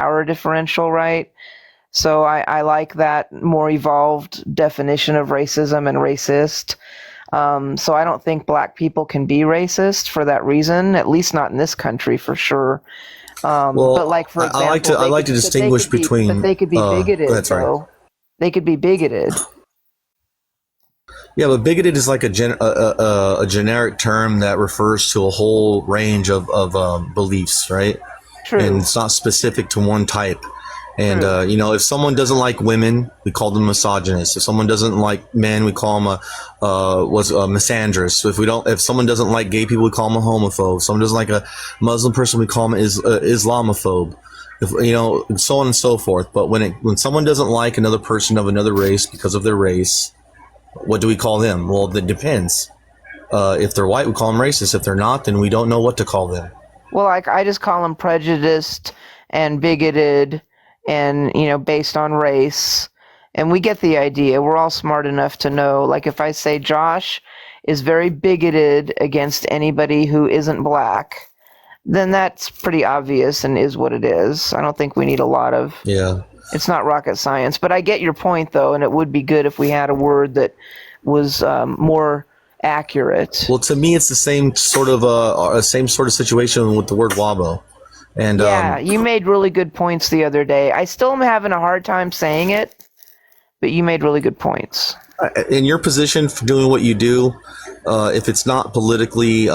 power differential, right? So I like that more evolved definition of racism and racist. So I don't think black people can be racist for that reason, at least not in this country for sure. But like, for example, I like to distinguish between. But they could be bigoted, go ahead, sorry. though. They could be bigoted. Yeah, but bigoted is like a generic term that refers to a whole range of beliefs, right? True. And it's not specific to one type. And if someone doesn't like women, we call them misogynist. If someone doesn't like men, we call them a misandrist. So if someone doesn't like gay people, we call them a homophobe. If someone doesn't like a Muslim person, we call them Islamophobe. So on and so forth. But when someone doesn't like another person of another race because of their race, what do we call them? Well, it depends. If they're white, we call them racist. If they're not, then we don't know what to call them. Well, like, I just call them prejudiced and bigoted and, based on race. And we get the idea. We're all smart enough to know, like, if I say Josh is very bigoted against anybody who isn't black, then that's pretty obvious and is what it is. I don't think we need a lot of... Yeah. It's not rocket science. But I get your point, though, and it would be good if we had a word that was more accurate. Well, to me, it's the same sort of situation with the word wabo. And yeah, you made really good points the other day. I still am having a hard time saying it, but you made really good points. In your position for doing what you do, if it's not politically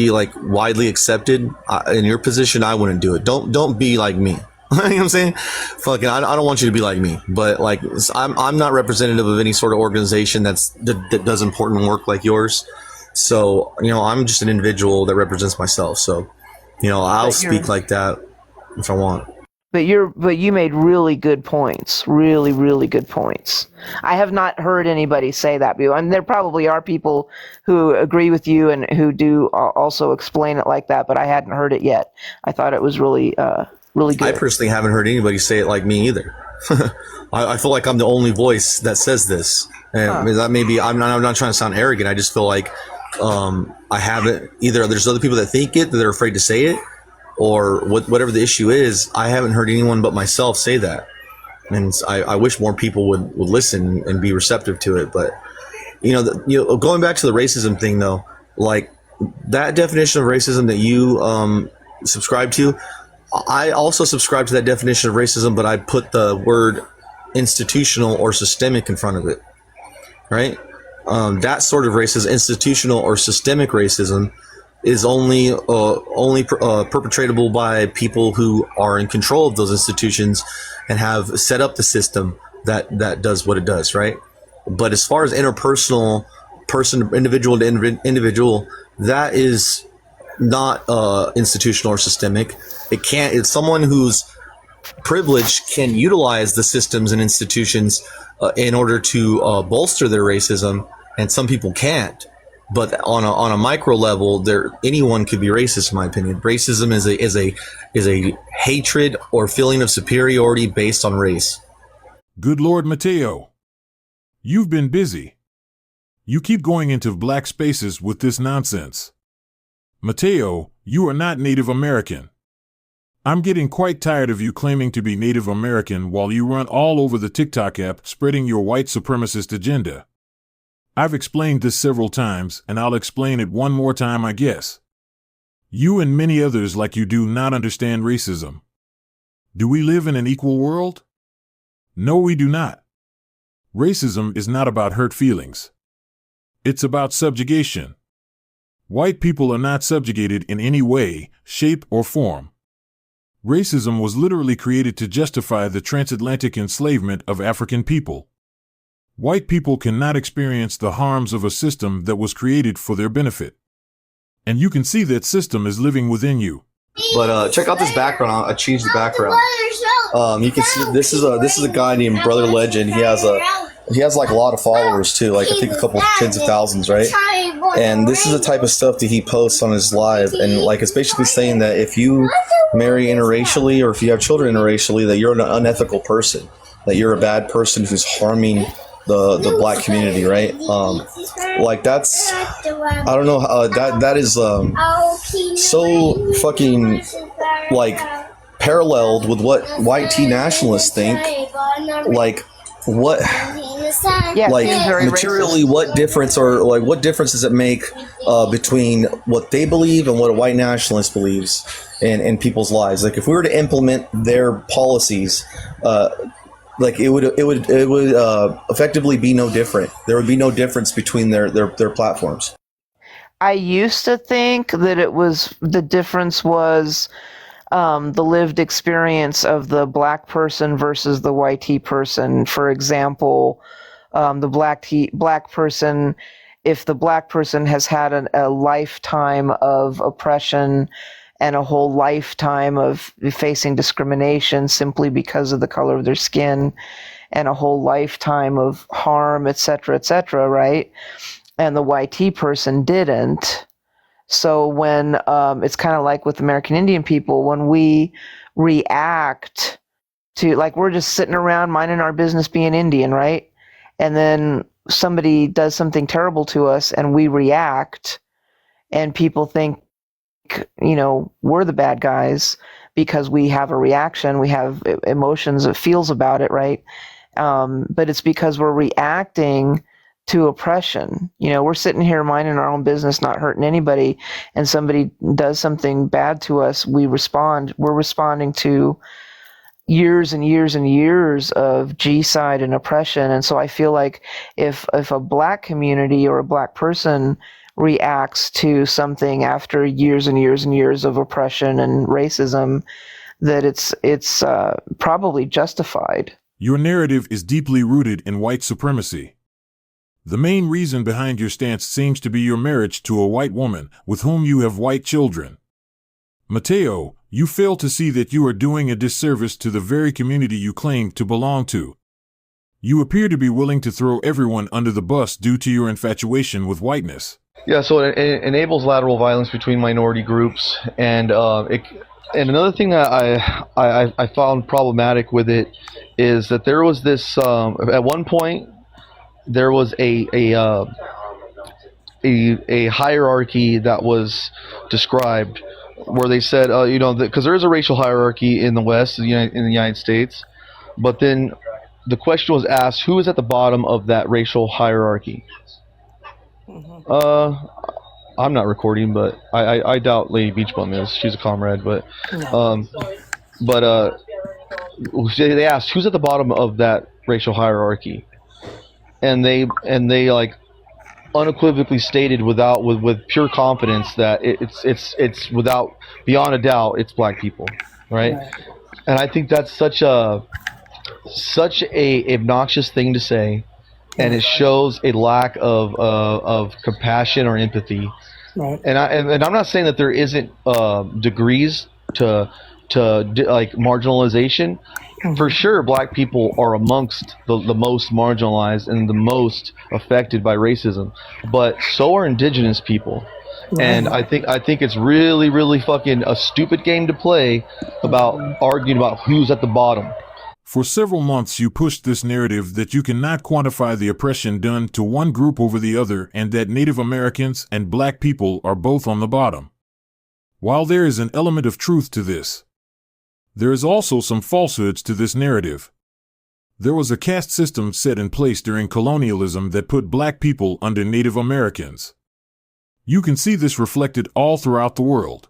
like widely accepted, in your position, I wouldn't do it. Don't be like me. You know what I'm saying? Fucking, I don't want you to be like me, but like, I'm not representative of any sort of organization that does important work like yours. So, I'm just an individual that represents myself. So, I'll speak like that if I want. But you made really good points. Really, really good points. I have not heard anybody say that before. And there probably are people who agree with you and who do also explain it like that, but I hadn't heard it yet. I thought it was really, really good. I personally haven't heard anybody say it like me either. I feel like I'm the only voice that says this. And that maybe I'm not trying to sound arrogant. I just feel like I haven't either. There's other people that think it, that they're afraid to say it, or whatever the issue is. I haven't heard anyone but myself say that. And I wish more people would listen and be receptive to it. But, going back to the racism thing, though, like that definition of racism that you subscribe to, I also subscribe to that definition of racism, but I put the word institutional or systemic in front of it, right? That sort of racism, institutional or systemic racism, is only perpetratable by people who are in control of those institutions and have set up the system that does what it does, right? But as far as interpersonal, individual to individual, that is not institutional or systemic. It's someone who's privileged can utilize the systems and institutions in order to bolster their racism, and some people can't. But on a micro level, anyone could be racist, in my opinion. Racism is a hatred or feeling of superiority based on race. Good Lord, Mateo, you've been busy. You keep going into black spaces with this nonsense. Mateo, you are not Native American. I'm getting quite tired of you claiming to be Native American while you run all over the TikTok app spreading your white supremacist agenda. I've explained this several times, and I'll explain it one more time, I guess. You and many others like you do not understand racism. Do we live in an equal world? No, we do not. Racism is not about hurt feelings. It's about subjugation. White people are not subjugated in any way, shape, or form. Racism was literally created to justify the transatlantic enslavement of African people. White people cannot experience the harms of a system that was created for their benefit. And you can see that system is living within you. But check out this background. I changed the background. You can see this is a guy named Brother Legend. He has like a lot of followers too, like I think a couple tens of thousands, right? And this is the type of stuff that he posts on his live, and like it's basically saying that if you marry interracially or if you have children interracially, that you're an unethical person, that you're a bad person who's harming the black community, right? Like that's, I don't know, that is so fucking like paralleled with what white tea nationalists think. Like what? Yeah, Like seems very materially, racist. what difference or like what difference does it make between what they believe and what a white nationalist believes in people's lives? Like if we were to implement their policies, like it would effectively be no different. There would be no difference between their platforms. I used to think that the difference was the lived experience of the black person versus the white person. For example, the black person, if the black person has had a lifetime of oppression and a whole lifetime of facing discrimination simply because of the color of their skin, and a whole lifetime of harm, etc., right? And the white person didn't. So when it's kind of like with American Indian people, when we react to, like, we're just sitting around minding our business being Indian, right? And then somebody does something terrible to us and we react, and people think, we're the bad guys because we have a reaction, we have emotions, it feels about it, right? But it's because we're reacting to oppression. We're sitting here minding our own business, not hurting anybody, and somebody does something bad to us, we respond. We're responding to years and years and years of G-side and oppression. And so I feel like if a black community or a black person reacts to something after years and years and years of oppression and racism, that it's probably justified. Your narrative is deeply rooted in white supremacy. The main reason behind your stance seems to be your marriage to a white woman with whom you have white children. Mateo, you fail to see that you are doing a disservice to the very community you claim to belong to. You appear to be willing to throw everyone under the bus due to your infatuation with whiteness. Yeah, so it enables lateral violence between minority groups, and and another thing that I found problematic with it is that there was this at one point there was a hierarchy that was described where they said because there is a racial hierarchy in the West in the United States, but then the question was asked, who is at the bottom of that racial hierarchy? I'm not recording, but I doubt Lady Beach Bum is. She's a comrade, but they asked who's at the bottom of that racial hierarchy, and they like unequivocally stated with pure confidence that it's without beyond a doubt it's black people, right? And I think that's such a obnoxious thing to say. And it shows a lack of compassion or empathy. Right. And I'm not saying that there isn't degrees to like marginalization. Mm-hmm. For sure, black people are amongst the most marginalized and the most affected by racism. But so are indigenous people. Right. And I think it's really, really fucking a stupid game to play about arguing about who's at the bottom. For several months, you pushed this narrative that you cannot quantify the oppression done to one group over the other and that Native Americans and black people are both on the bottom. While there is an element of truth to this, there is also some falsehoods to this narrative. There was a caste system set in place during colonialism that put black people under Native Americans. You can see this reflected all throughout the world.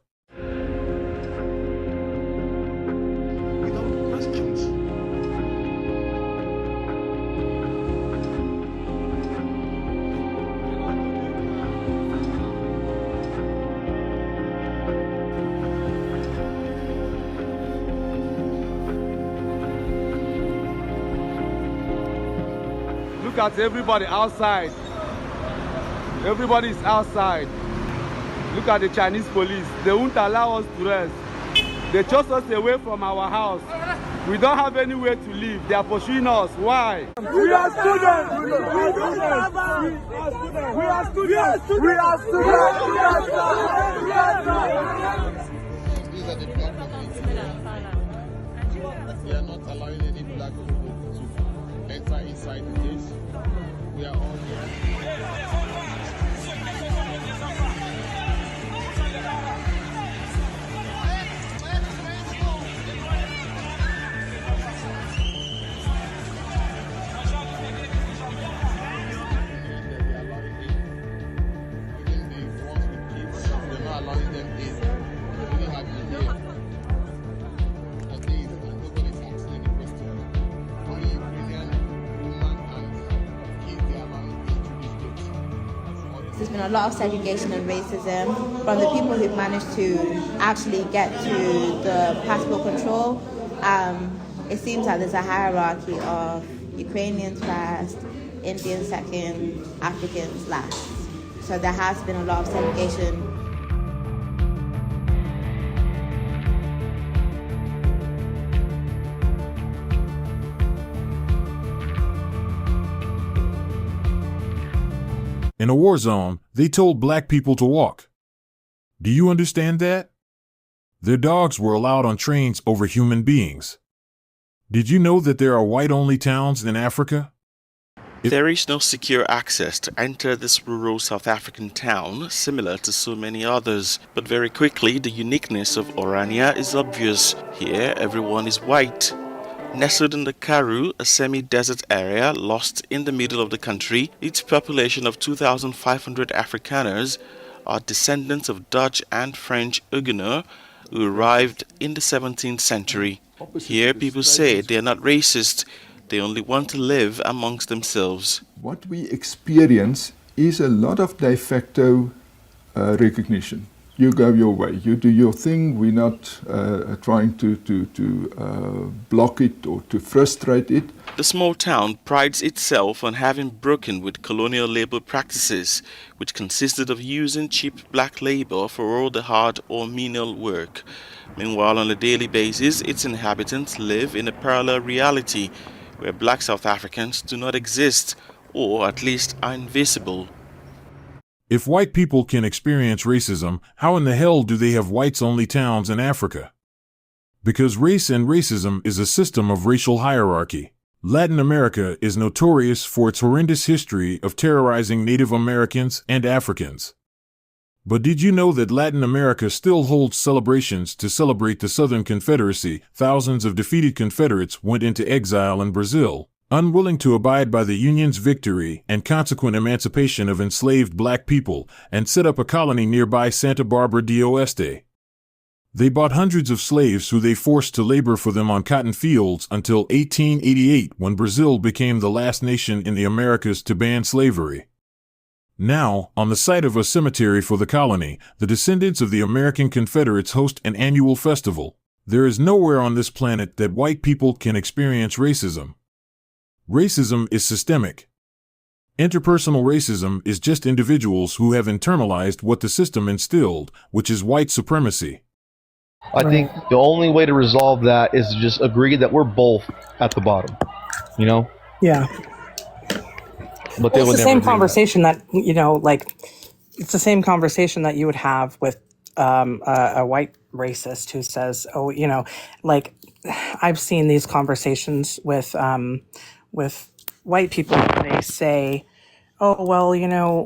Look at everybody outside. Everybody is outside. Look at the Chinese police. They won't allow us to rest. They chased us away from our house. We don't have anywhere to live. They are pursuing us. Why? We are students. We are students. We are students. We are students. These are the black communities. We are not allowing any black people to enter inside the case. We are all here. there's been a lot of segregation and racism from the people who've managed to actually get to the passport control. It seems like there's a hierarchy of Ukrainians first, Indians second, Africans last. So there has been a lot of segregation. In a war zone, they told black people to walk. Do you understand that? Their dogs were allowed on trains over human beings. Did you know that there are white-only towns in Africa? There is no secure access to enter this rural South African town, similar to so many others. But very quickly, the uniqueness of Orania is obvious. Here, everyone is white. Nestled in the Karoo, a semi-desert area lost in the middle of the country, its population of 2,500 Afrikaners are descendants of Dutch and French Huguenots who arrived in the 17th century. Here, people say they are not racist, they only want to live amongst themselves. What we experience is a lot of de facto recognition. You go your way, you do your thing, we're not trying to block it or to frustrate it. The small town prides itself on having broken with colonial labor practices, which consisted of using cheap black labor for all the hard or menial work. Meanwhile, on a daily basis, its inhabitants live in a parallel reality where black South Africans do not exist, or at least are invisible. If white people can experience racism, how in the hell do they have whites-only towns in Africa? Because race and racism is a system of racial hierarchy. Latin America is notorious for its horrendous history of terrorizing Native Americans and Africans. But did you know that Latin America still holds celebrations to celebrate the Southern Confederacy? Thousands of defeated Confederates went into exile in Brazil, unwilling to abide by the Union's victory and consequent emancipation of enslaved black people, and set up a colony nearby Santa Barbara do Oeste. They bought hundreds of slaves who they forced to labor for them on cotton fields until 1888, when Brazil became the last nation in the Americas to ban slavery. Now, on the site of a cemetery for the colony, the descendants of the American Confederates host an annual festival. There is nowhere on this planet that white people can experience racism. Racism is systemic. Interpersonal racism is just individuals who have internalized what the system instilled, which is white supremacy. I think the only way to resolve that is to just agree that we're both at the bottom, you know? Yeah. But they It's would the never same agree. conversation that, it's the same conversation that you would have with a white racist who says, I've seen these conversations with white people where they say, oh, well,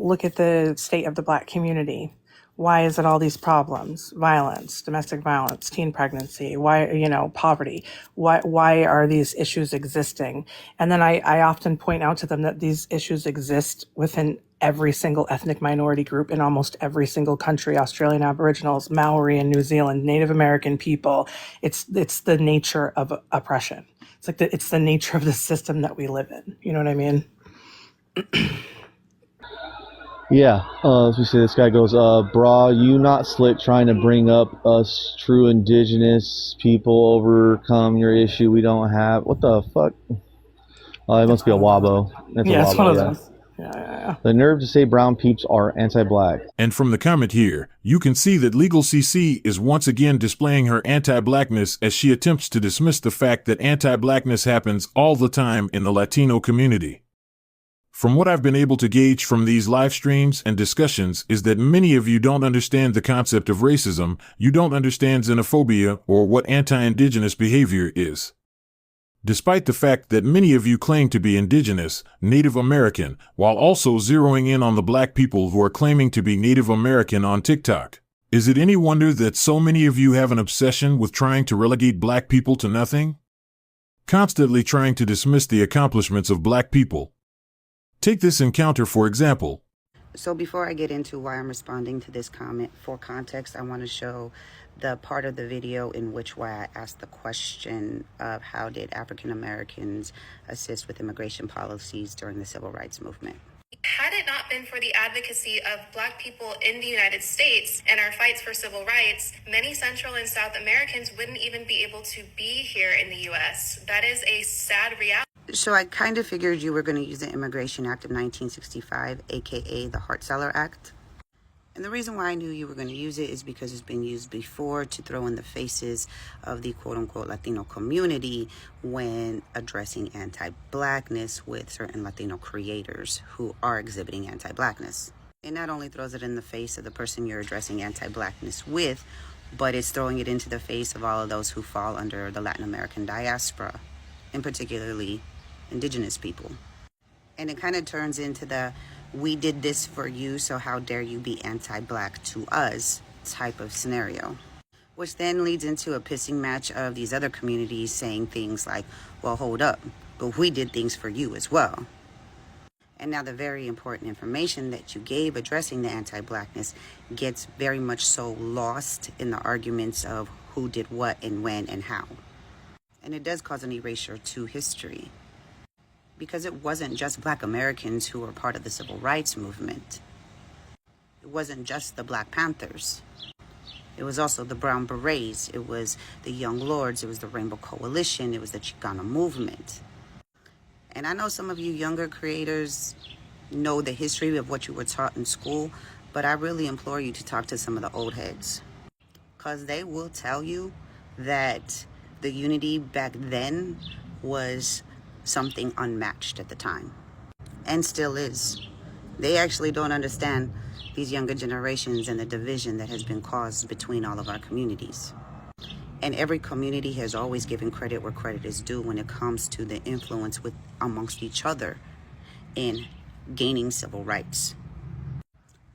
look at the state of the black community. Why is it all these problems? Violence, domestic violence, teen pregnancy, why, poverty? Why are these issues existing? And then I often point out to them that these issues exist within every single ethnic minority group in almost every single country: Australian Aboriginals, Maori in New Zealand, Native American people. It's the nature of oppression. It's the nature of the system that we live in. You know what I mean? Yeah, as we say, this guy goes, brah, you not slick trying to bring up us true indigenous people overcome your issue we don't have. What the fuck? It must be a wabo. It's one of those. Yeah. The nerve to say brown peeps are anti-black. And from the comment here, you can see that Legal CC is once again displaying her anti-blackness as she attempts to dismiss the fact that anti-blackness happens all the time in the Latino community. From what I've been able to gauge from these live streams and discussions is that many of you don't understand the concept of racism, you don't understand xenophobia or what anti-indigenous behavior is. Despite the fact that many of you claim to be indigenous, Native American, while also zeroing in on the black people who are claiming to be Native American on TikTok. Is it any wonder that so many of you have an obsession with trying to relegate black people to nothing? Constantly trying to dismiss the accomplishments of black people. Take this encounter for example. So before I get into why I'm responding to this comment, for context, I want to show the part of the video in which why I asked the question of how did African Americans assist with immigration policies during the civil rights movement. Had it not been for the advocacy of Black people in the United States and our fights for civil rights, many Central and South Americans wouldn't even be able to be here in the U.S. That is a sad reality. So I kind of figured you were going to use the Immigration Act of 1965, aka the Hart-Celler Act. And the reason why I knew you were going to use it is because it's been used before to throw in the faces of the quote-unquote Latino community when addressing anti-Blackness with certain Latino creators who are exhibiting anti-Blackness. It not only throws it in the face of the person you're addressing anti-Blackness with, but it's throwing it into the face of all of those who fall under the Latin American diaspora, and particularly indigenous people. And it kind of turns into the "we did this for you, so how dare you be anti-Black to us" type of scenario, which then leads into a pissing match of these other communities saying things like, well, hold up, but we did things for you as well. And now the very important information that you gave addressing the anti-Blackness gets very much so lost in the arguments of who did what and when and how. And it does cause an erasure to history, because it wasn't just Black Americans who were part of the Civil Rights Movement. It wasn't just the Black Panthers. It was also the Brown Berets. It was the Young Lords. It was the Rainbow Coalition. It was the Chicano Movement. And I know some of you younger creators know the history of what you were taught in school, but I really implore you to talk to some of the old heads, because they will tell you that the unity back then was something unmatched at the time, and still is. They actually don't understand these younger generations and the division that has been caused between all of our communities. And every community has always given credit where credit is due when it comes to the influence amongst each other in gaining civil rights.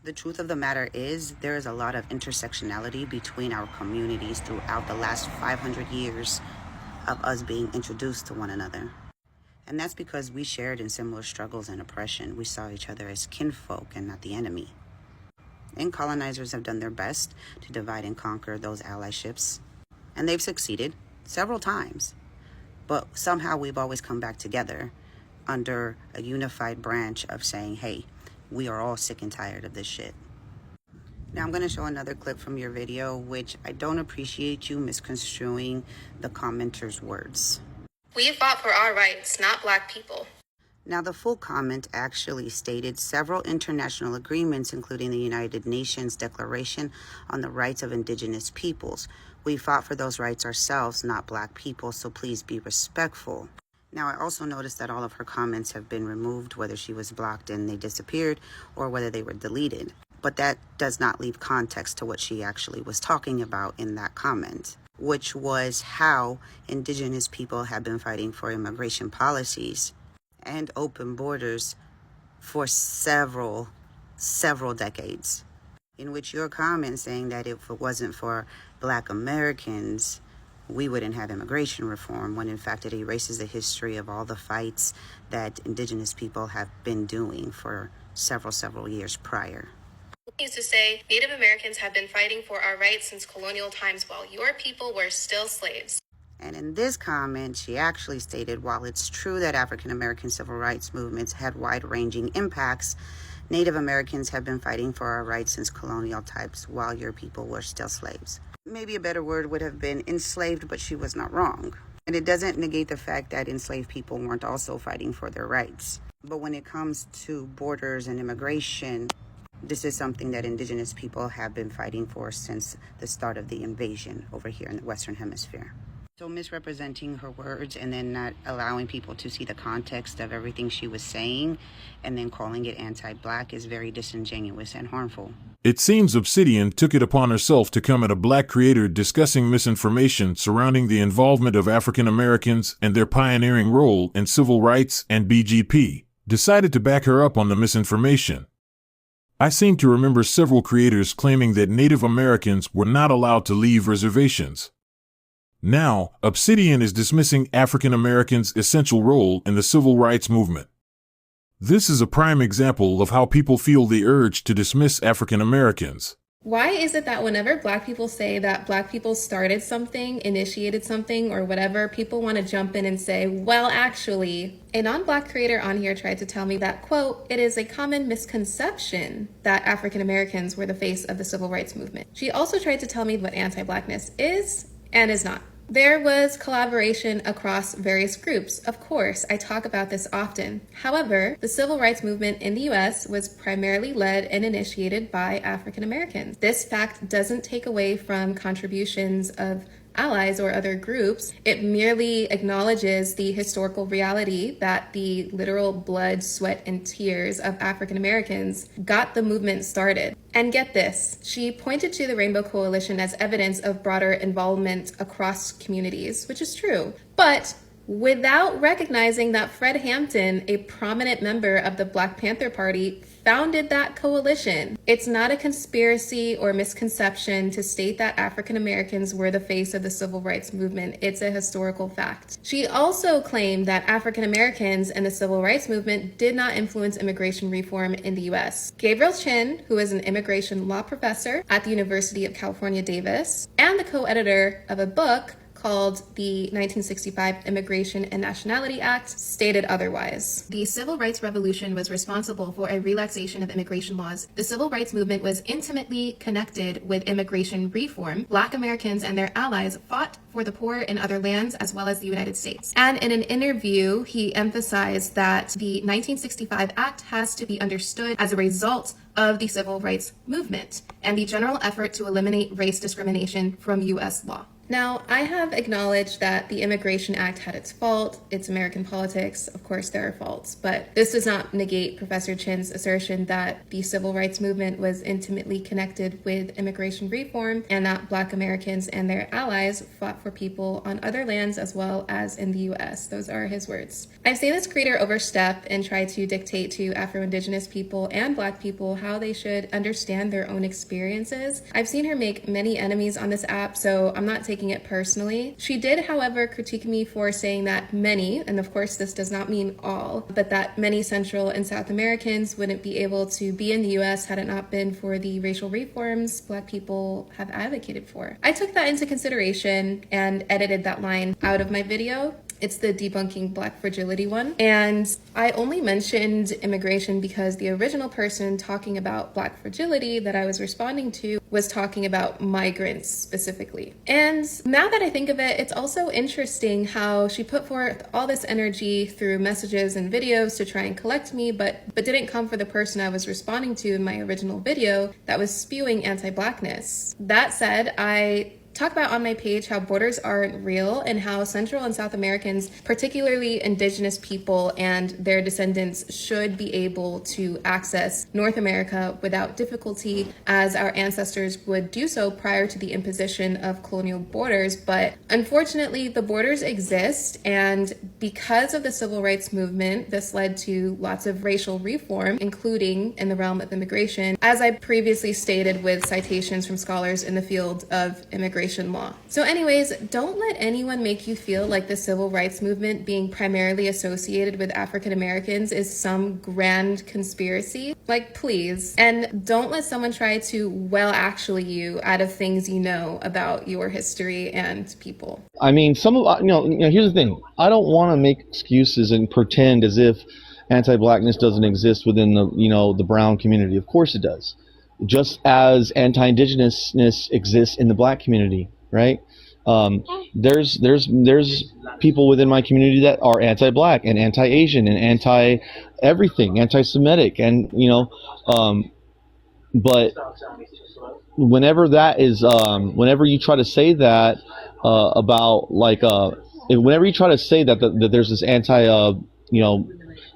The truth of the matter is there is a lot of intersectionality between our communities throughout the last 500 years of us being introduced to one another. And that's because we shared in similar struggles and oppression. We saw each other as kinfolk and not the enemy. And colonizers have done their best to divide and conquer those allyships. And they've succeeded several times. But somehow we've always come back together under a unified branch of saying, hey, we are all sick and tired of this shit. Now I'm going to show another clip from your video, which I don't appreciate you misconstruing the commenter's words. We fought for our rights, not Black people. Now, the full comment actually stated several international agreements, including the United Nations Declaration on the Rights of Indigenous Peoples. We fought for those rights ourselves, not Black people, so please be respectful. Now, I also noticed that all of her comments have been removed, whether she was blocked and they disappeared, or whether they were deleted. But that does not leave context to what she actually was talking about in that comment, which was how indigenous people have been fighting for immigration policies and open borders for several decades. In which your comment saying that if it wasn't for Black Americans, we wouldn't have immigration reform, when in fact it erases the history of all the fights that indigenous people have been doing for several years prior. Used to say Native Americans have been fighting for our rights since colonial times while your people were still slaves. And in this comment, she actually stated, while it's true that African American civil rights movements had wide-ranging impacts, Native Americans have been fighting for our rights since colonial times while your people were still slaves. Maybe a better word would have been enslaved, but she was not wrong. And it doesn't negate the fact that enslaved people weren't also fighting for their rights. But when it comes to borders and immigration, this is something that indigenous people have been fighting for since the start of the invasion over here in the Western Hemisphere. So misrepresenting her words and then not allowing people to see the context of everything she was saying and then calling it anti-Black is very disingenuous and harmful. It seems Obsidian took it upon herself to come at a Black creator discussing misinformation surrounding the involvement of African Americans and their pioneering role in civil rights, and BGP decided to back her up on the misinformation. I seem to remember several creators claiming that Native Americans were not allowed to leave reservations. Now, Obsidian is dismissing African Americans' essential role in the civil rights movement. This is a prime example of how people feel the urge to dismiss African Americans. Why is it that whenever Black people say that Black people started something, initiated something, or whatever, people want to jump in and say, well, actually, a non-Black creator on here tried to tell me that, quote, it is a common misconception that African Americans were the face of the civil rights movement. She also tried to tell me what anti-Blackness is and is not. There was collaboration across various groups. Of course, I talk about this often. However, the civil rights movement in the US was primarily led and initiated by African Americans. This fact doesn't take away from contributions of allies or other groups. It merely acknowledges the historical reality that the literal blood, sweat, and tears of African Americans got the movement started. And get this, she pointed to the Rainbow Coalition as evidence of broader involvement across communities, which is true. But without recognizing that Fred Hampton, a prominent member of the Black Panther Party, founded that coalition. It's not a conspiracy or misconception to state that African Americans were the face of the civil rights movement. It's a historical fact. She also claimed that African Americans and the civil rights movement did not influence immigration reform in the US. Gabriel Chin, who is an immigration law professor at the University of California, Davis, and the co-editor of a book called the 1965 Immigration and Nationality Act, stated otherwise. The Civil Rights Revolution was responsible for a relaxation of immigration laws. The Civil Rights Movement was intimately connected with immigration reform. Black Americans and their allies fought for the poor in other lands as well as the United States. And in an interview, he emphasized that the 1965 Act has to be understood as a result of the Civil Rights Movement and the general effort to eliminate race discrimination from U.S. law. Now, I have acknowledged that the Immigration Act had its fault. It's American politics. Of course, there are faults. But this does not negate Professor Chin's assertion that the civil rights movement was intimately connected with immigration reform and that Black Americans and their allies fought for people on other lands as well as in the U.S. Those are his words. I've seen this creator overstep and try to dictate to Afro-Indigenous people and Black people how they should understand their own experiences. I've seen her make many enemies on this app, so I'm not taking it personally. She did, however, critique me for saying that many, and of course this does not mean all, but that many Central and South Americans wouldn't be able to be in the US had it not been for the racial reforms Black people have advocated for. I took that into consideration and edited that line out of my video. It's the debunking Black fragility one. And I only mentioned immigration because the original person talking about Black fragility that I was responding to was talking about migrants specifically. And now that I think of it, it's also interesting how she put forth all this energy through messages and videos to try and collect me, but didn't come for the person I was responding to in my original video that was spewing anti-Blackness. That said, I talk about on my page how borders aren't real and how Central and South Americans, particularly Indigenous people and their descendants, should be able to access North America without difficulty as our ancestors would do so prior to the imposition of colonial borders. But unfortunately, the borders exist, and because of the civil rights movement, this led to lots of racial reform, including in the realm of immigration, as I previously stated with citations from scholars in the field of immigration law. So anyways, don't let anyone make you feel like the civil rights movement being primarily associated with African Americans is some grand conspiracy. Like, please. And don't let someone try to actually you out of things you know about your history and people. I mean, here's the thing. I don't want to make excuses and pretend as if anti-Blackness doesn't exist within the brown community. Of course it does. Just as anti-Indigenousness exists in the Black community, right? There's people within my community that are anti-Black and anti-Asian and anti-everything, anti-Semitic, and but whenever that is, whenever you try to say that about whenever you try to say that there's this anti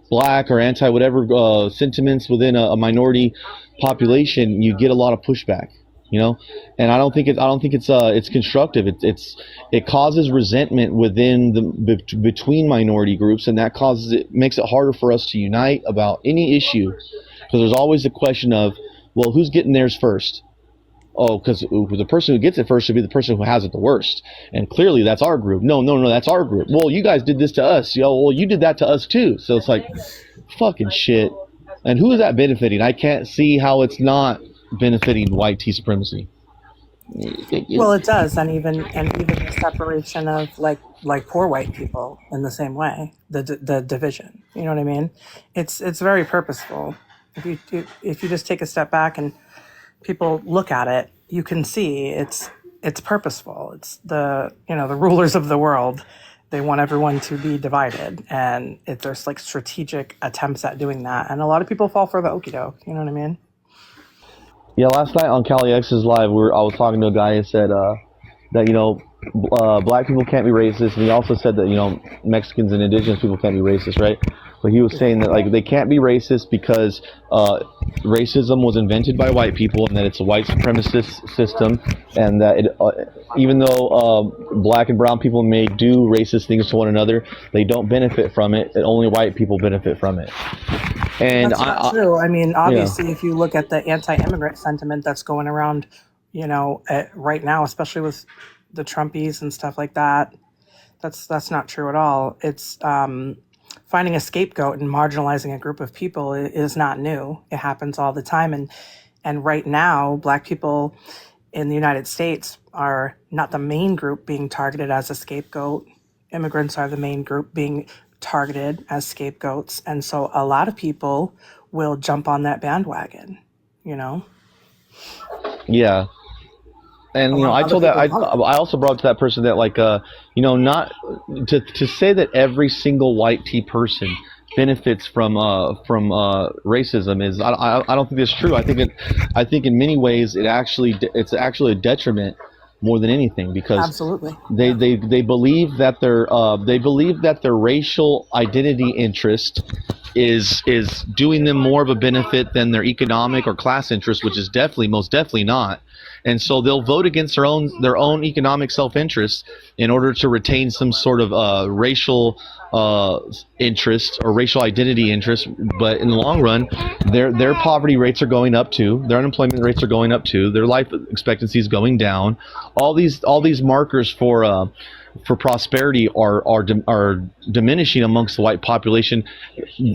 Black or anti whatever sentiments within a minority population, you get a lot of pushback, and I don't think it's constructive. It causes resentment between minority groups, and that makes it harder for us to unite about any issue, because there's always the question of, well, who's getting theirs first? Oh, because the person who gets it first should be the person who has it the worst, and clearly that's our group. No, that's our group. Well, you guys did this to us. Well, you did that to us too. So it's like fucking shit. And who is that benefiting? I can't see how it's not benefiting white T supremacy. Well, it does, and even the separation of like poor white people in the same way, the division. You know what I mean? It's very purposeful. If you just take a step back and people look at it, you can see it's purposeful. It's the the rulers of the world. They want everyone to be divided, and there's like strategic attempts at doing that, and a lot of people fall for the okie doke. You know what I mean? Yeah, last night on Cali X's live, I was talking to a guy and said that black people can't be racist, and he also said that Mexicans and indigenous people can't be racist, right? But he was saying that like they can't be racist because racism was invented by white people, and that it's a white supremacist system, and that even though black and brown people may do racist things to one another, they don't benefit from it, and only white people benefit from it. And that's not true. I mean, obviously, if you look at the anti-immigrant sentiment that's going around, right now, especially with the Trumpies and stuff like that, that's not true at all. It's finding a scapegoat and marginalizing a group of people is not new. It happens all the time, and right now, black people in the United States are not the main group being targeted as a scapegoat. Immigrants are the main group being targeted as scapegoats, and so a lot of people will jump on that bandwagon. Yeah. And I told that I also brought to that person that not to say that every single white T person benefits from racism is I don't think that's true. I think in many ways it's actually a detriment more than anything, because absolutely they believe that their racial identity interest is doing them more of a benefit than their economic or class interest, which is most definitely not. And so they'll vote against their own economic self-interest in order to retain some sort of racial interest or racial identity interest. But in the long run, their poverty rates are going up too. Their unemployment rates are going up too. Their life expectancy is going down. All these markers for prosperity are diminishing amongst the white population,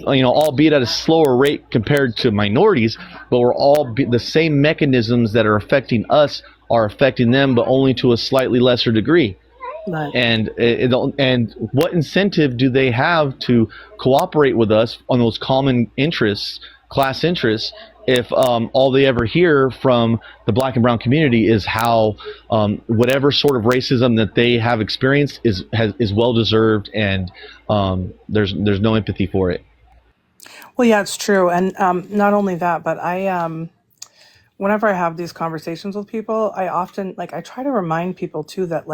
albeit at a slower rate compared to minorities, but the same mechanisms that are affecting us are affecting them, but only to a slightly lesser degree. Right. And what incentive do they have to cooperate with us on those common interests, class interests, if all they ever hear from the black and brown community is how whatever sort of racism that they have experienced is well deserved, and there's no empathy for it. Well, yeah, it's true, and not only that, but I whenever I have these conversations with people, I often I try to remind people too that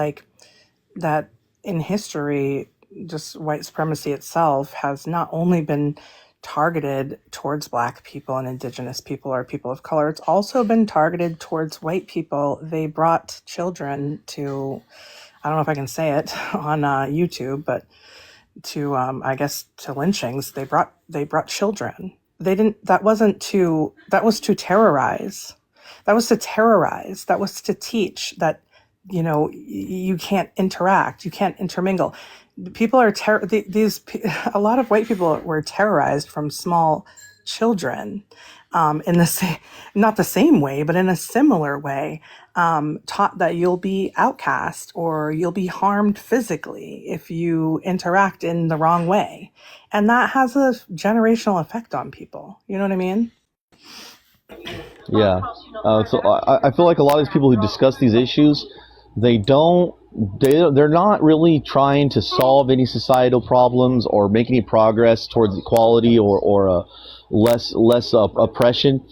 in history, just white supremacy itself has not only been targeted towards black people and indigenous people or people of color, it's also been targeted towards white people. They brought children to, I don't know if I can say it on YouTube, but to I guess to lynchings. They brought children. That was to terrorize. That was to teach that you can't interact, you can't intermingle. People are a lot of white people were terrorized from small children, in not the same way, but in a similar way, taught that you'll be outcast or you'll be harmed physically if you interact in the wrong way, and that has a generational effect on people. You know what I mean? Yeah. So I feel like a lot of these people who discuss these issues, they're not really trying to solve any societal problems or make any progress towards equality or less oppression.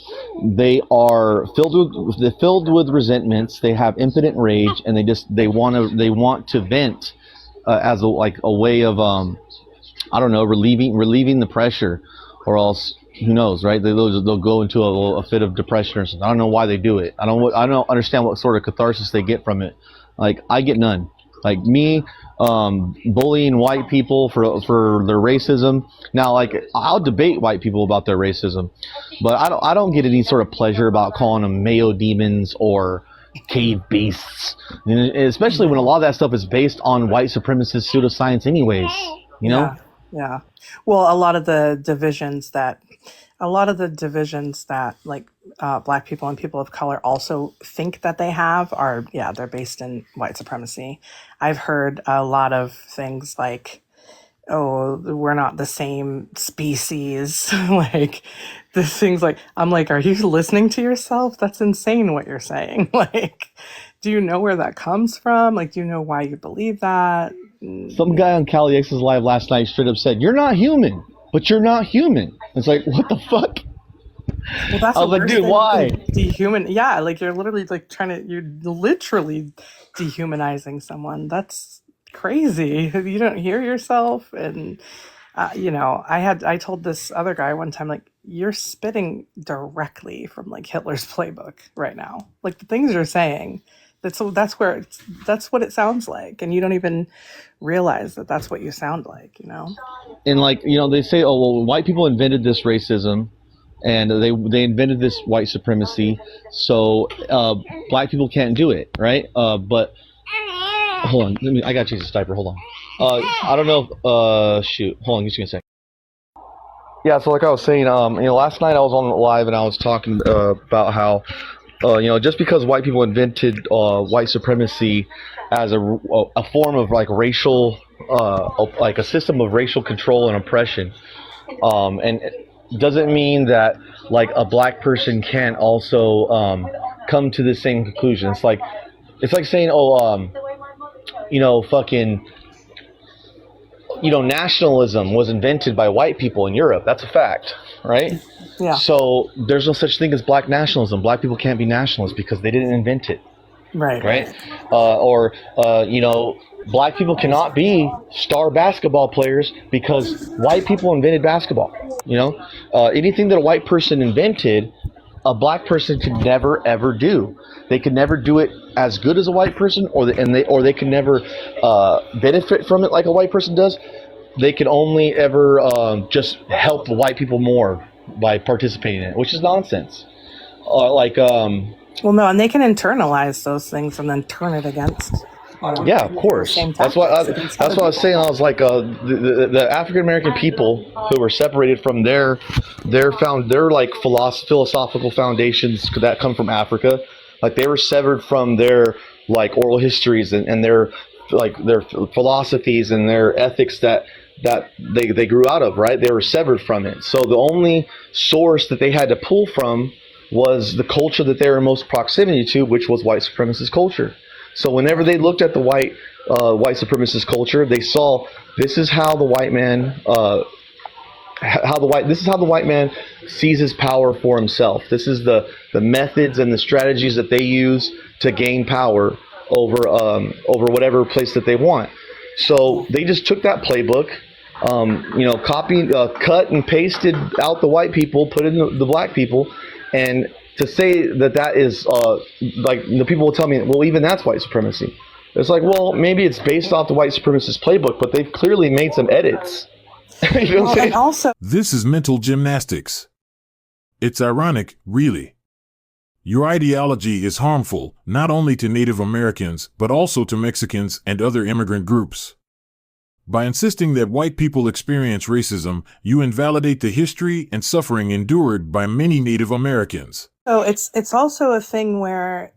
They are filled with resentments. They have impotent rage, and they want to vent as a way of relieving the pressure, or else who knows, right? They'll go into a fit of depression or something. I don't know why they do it. I don't understand what sort of catharsis they get from it. Like, I get none. Like me, bullying white people for their racism. Now, I'll debate white people about their racism, but I don't get any sort of pleasure about calling them Mayo demons or cave beasts, especially when a lot of that stuff is based on white supremacist pseudoscience anyways, Yeah. Well, a lot of the divisions that a lot of the divisions that like black people and people of color also think that they have are, yeah, they're based in white supremacy. I've heard a lot of things like, oh, we're not the same species. Like the things like, I'm like, are you listening to yourself? That's insane what you're saying. Like, do you know where that comes from? Like, do you know why you believe that? Some guy on Cali X's live last night straight up said, "You're not human, but you're not human." It's like, what the fuck? Well, that's I was like, dude, why? Yeah, like you're literally like you're literally dehumanizing someone. That's crazy. You don't hear yourself. And, I told this other guy one time, like, you're spitting directly from like Hitler's playbook right now. Like the things you're saying, that's what it sounds like. And you don't even realize that that's what you sound like, And like, they say, oh, well, white people invented this racism and they invented this white supremacy. So black people can't do it. Right. But hold on. I got to change this diaper. Hold on. I don't know. Shoot. Hold on. Just a second. Yeah. So like I was saying, last night I was on live and I was talking about how, just because white people invented white supremacy as a form of like racial, like a system of racial control and oppression, and it doesn't mean that like a black person can't also come to the same conclusion. It's like saying, nationalism was invented by white people in Europe. That's a fact, right? Yeah. So there's no such thing as black nationalism. Black people can't be nationalists because they didn't invent it. Right. Black people cannot be star basketball players because white people invented basketball. Anything that a white person invented, a black person could never ever do. They could never do it as good as a white person, or they could never benefit from it like a white person does. They could only ever just help the white people more by participating in it, which is nonsense. Well, no, and they can internalize those things and then turn it against. Yeah, of course. That's what I was saying. I was like, the African American people who were separated from their like philosophical foundations that come from Africa, like they were severed from their like oral histories and their philosophies and their ethics that they grew out of. Right, they were severed from it. So the only source that they had to pull from was the culture that they were most proximity to, which was white supremacist culture. So whenever they looked at the white supremacist culture, they saw this is how the white man sees his power for himself. This is the methods and the strategies that they use to gain power over whatever place that they want. So they just took that playbook, copied, cut and pasted out the white people, put in the black people, and to say that is like the people will tell me, well, even that's white supremacy. It's like, well, maybe it's based off the white supremacist playbook, but they've clearly made some edits. You know what I'm saying? And also, this is mental gymnastics. It's ironic, really. Your ideology is harmful not only to Native Americans, but also to Mexicans and other immigrant groups. By insisting that white people experience racism, you invalidate the history and suffering endured by many Native Americans. So it's also a thing where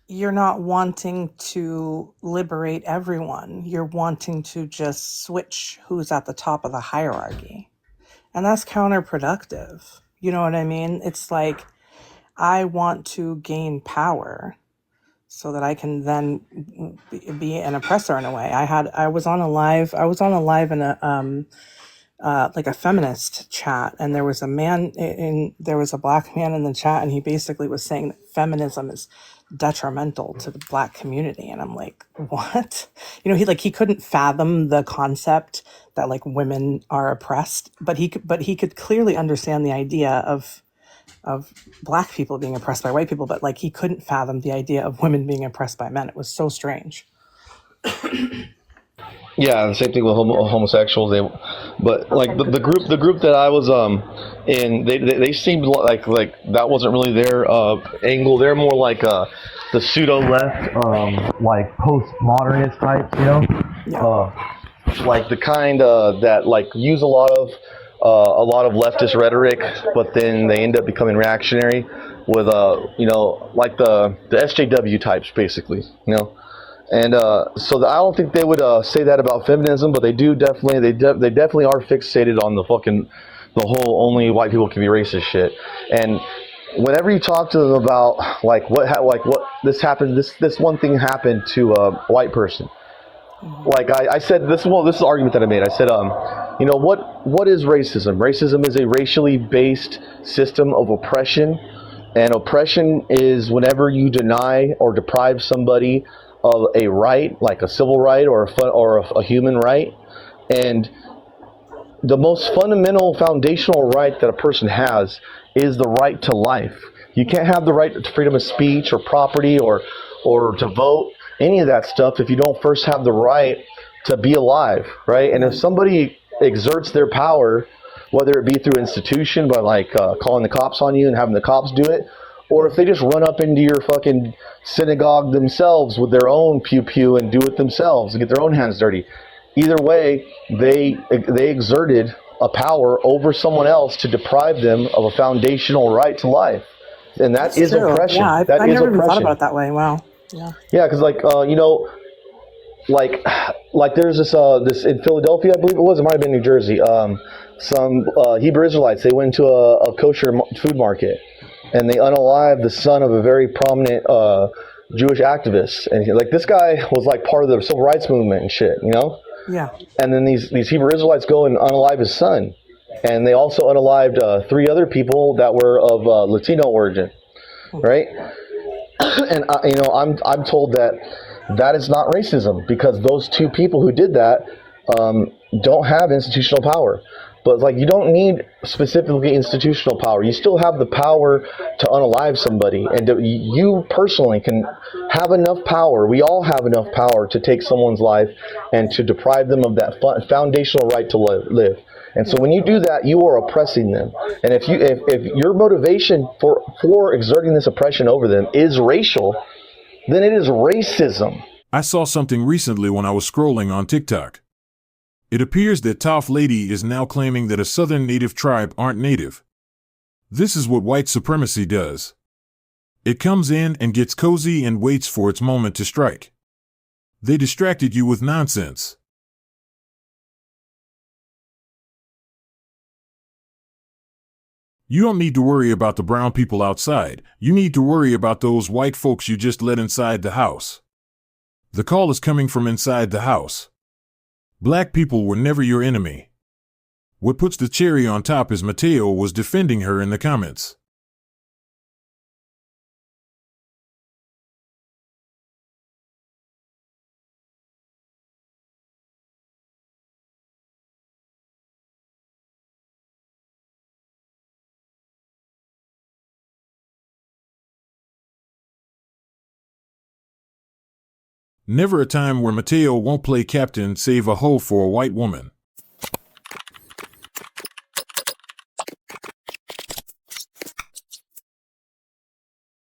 you're not wanting to liberate everyone. You're wanting to just switch who's at the top of the hierarchy. And that's counterproductive. You know what I mean? It's like, I want to gain power so that I can then be an oppressor in a way. I was on a live in a like a feminist chat, and there was a black man in the chat, and he basically was saying that feminism is detrimental to the black community. And I'm like, what? He couldn't fathom the concept that like women are oppressed, but he could clearly understand the idea of black people being oppressed by white people, but like he couldn't fathom the idea of women being oppressed by men. It was so strange. Yeah, the same thing with homosexuals. But like the group that I was in, they seemed like that wasn't really their angle. They're more like the pseudo left, like postmodernist types, Yeah. Like the kind that like use a lot of a lot of leftist rhetoric, but then they end up becoming reactionary with like the SJW types, basically, And so I don't think they would say that about feminism, but they do definitely. They definitely are fixated on the whole only white people can be racist shit. And whenever you talk to them about like what this happened, this one thing happened to a white person. Like I said, this is the argument that I made. I said, what is racism? Racism is a racially based system of oppression, and oppression is whenever you deny or deprive somebody of a right, like a civil right or a human right, and the most fundamental foundational right that a person has is the right to life. You can't have the right to freedom of speech or property or to vote, any of that stuff, if you don't first have the right to be alive, right? And if somebody exerts their power, whether it be through institution by like calling the cops on you and having the cops do it, or if they just run up into your fucking synagogue themselves with their own pew and do it themselves and get their own hands dirty, either way, they exerted a power over someone else to deprive them of a foundational right to life, and that is true. oppression. Yeah, That I is never even thought oppression. about it that way. Wow. Yeah. Yeah, because like there's this in Philadelphia, I believe it was. It might have been New Jersey. Some Hebrew Israelites, they went into a kosher food market, and they unalived the son of a very prominent Jewish activist. And like this guy was like part of the civil rights movement and shit, Yeah. And then these Hebrew Israelites go and unalive his son, and they also unalived 3 other people that were of Latino origin, right? And I'm told that is not racism, because those 2 people who did that don't have institutional power. But like, you don't need specifically institutional power. You still have the power to unalive somebody, and you personally can have enough power. We all have enough power to take someone's life and to deprive them of that foundational right to live. And so when you do that, you are oppressing them. And if your motivation for exerting this oppression over them is racial, then it is racism. I saw something recently when I was scrolling on TikTok. It appears that Tough Lady is now claiming that a southern native tribe aren't native. This is what white supremacy does. It comes in and gets cozy and waits for its moment to strike. They distracted you with nonsense. You don't need to worry about the brown people outside. You need to worry about those white folks you just let inside the house. The call is coming from inside the house. Black people were never your enemy. What puts the cherry on top is Mateo was defending her in the comments. Never a time where Mateo won't play captain save a hoe for a white woman.